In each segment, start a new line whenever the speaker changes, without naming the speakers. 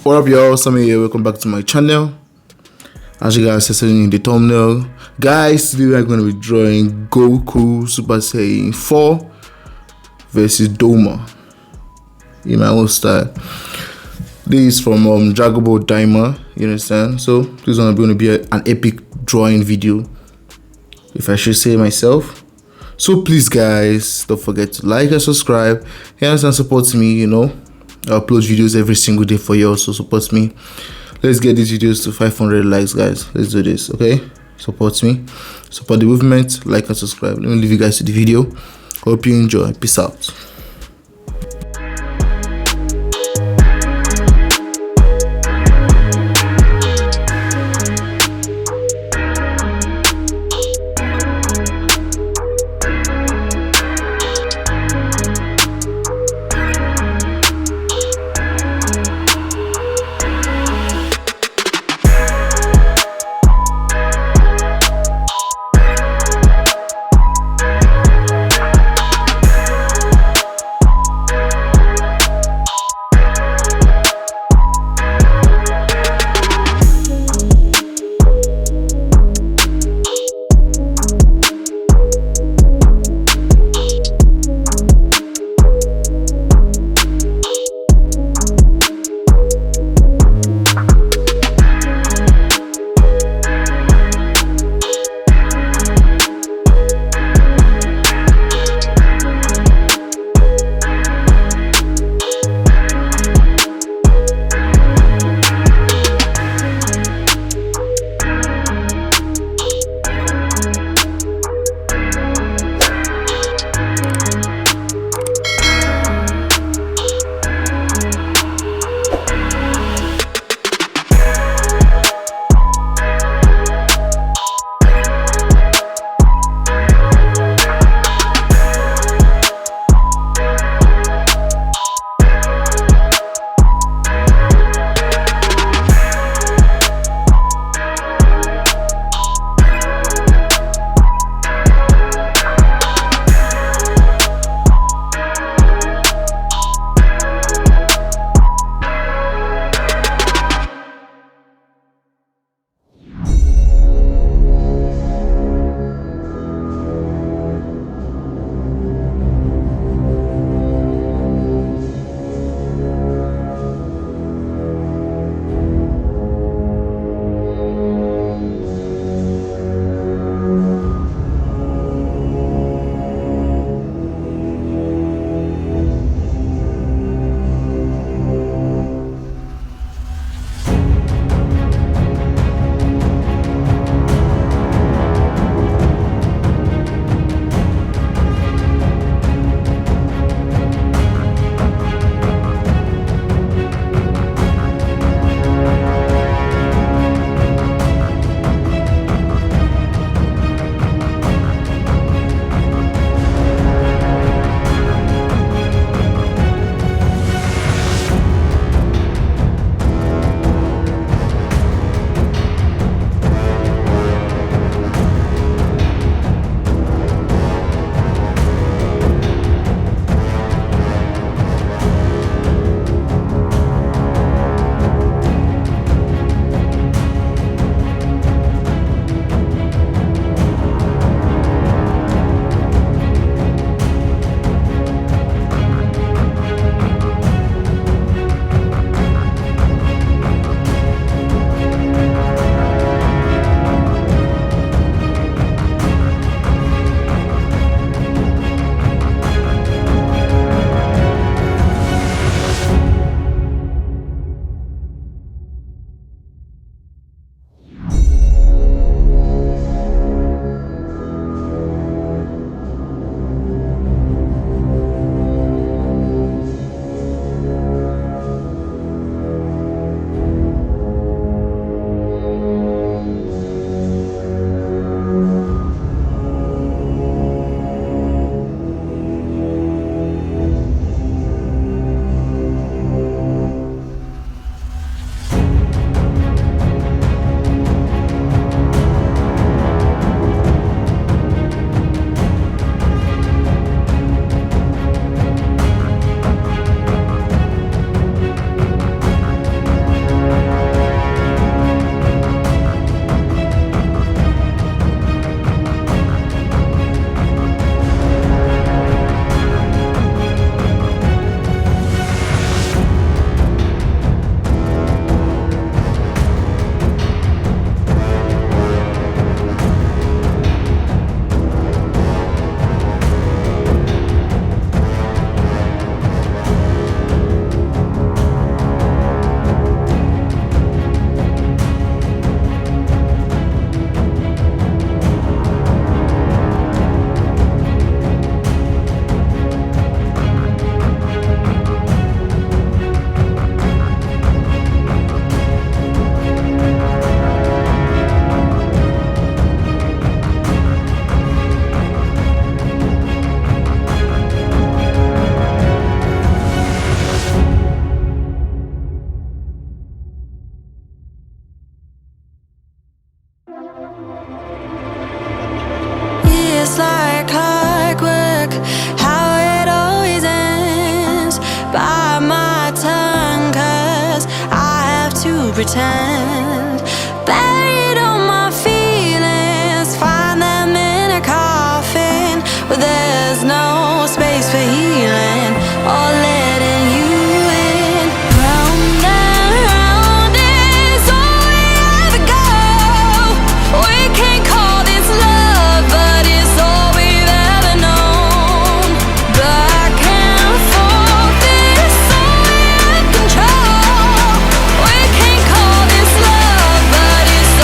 What up, y'all? Sammy here. Welcome back to my channel. As you guys are seeing in the thumbnail, guys, today we are going to be drawing Goku Super Saiyan 4 versus Daima in my own style. This is from Dragonball Daima, you understand? So this is going to be an epic drawing video, if I should say myself. So please, guys, don't forget to like and subscribe. You understand? Support me, you know. I upload videos every single day for you, so support me. Let's get these videos to 500 likes, guys. Let's do this, okay? Support me, support the movement, like and subscribe. Let me leave you guys to the video. Hope you enjoy. Peace out.
pretend. Buried all my feelings, find them in a coffin where there's no space for healing or letting you in. Round and round is all we ever go. We can't call this love, but it's all we've ever known. Back and forth is all we have control. We can't call this love, but it's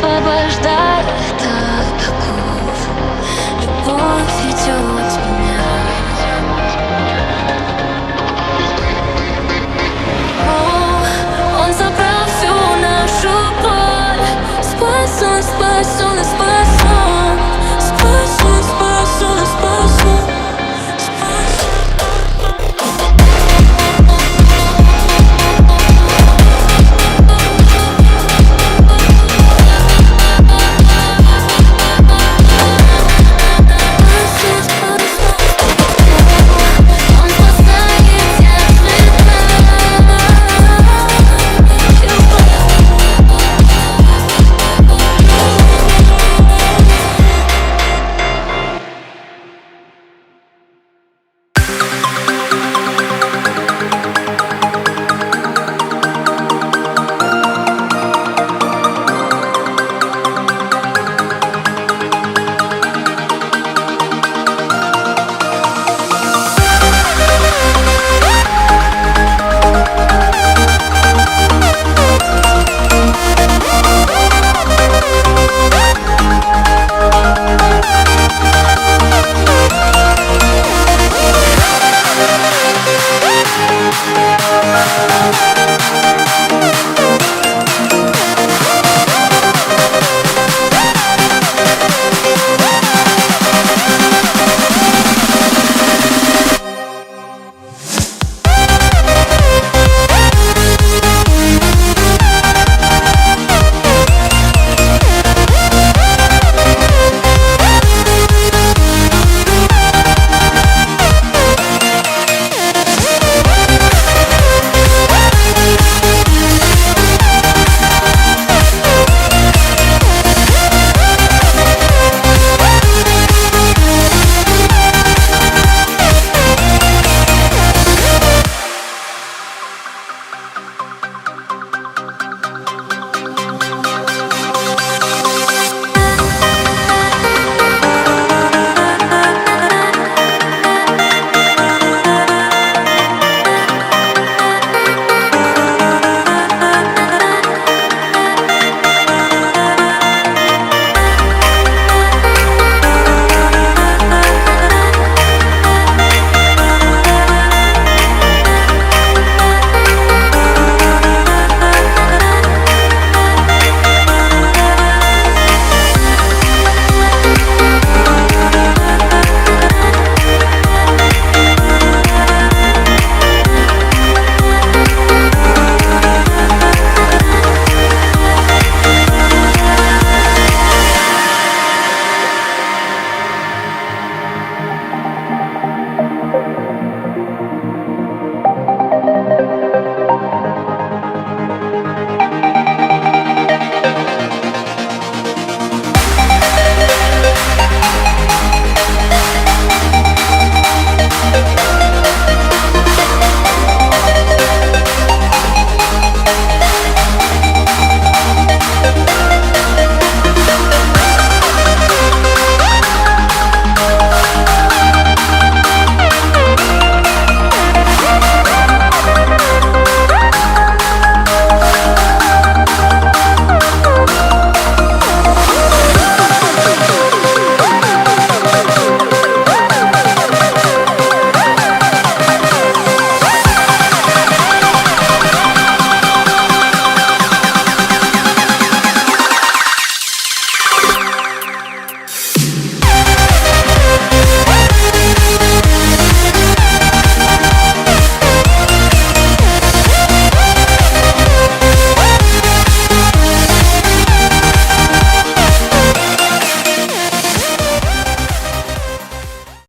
освобождает от оков. Любовь ведет меня. О, он забрал всю нашу боль. Спас, он спас, он спас.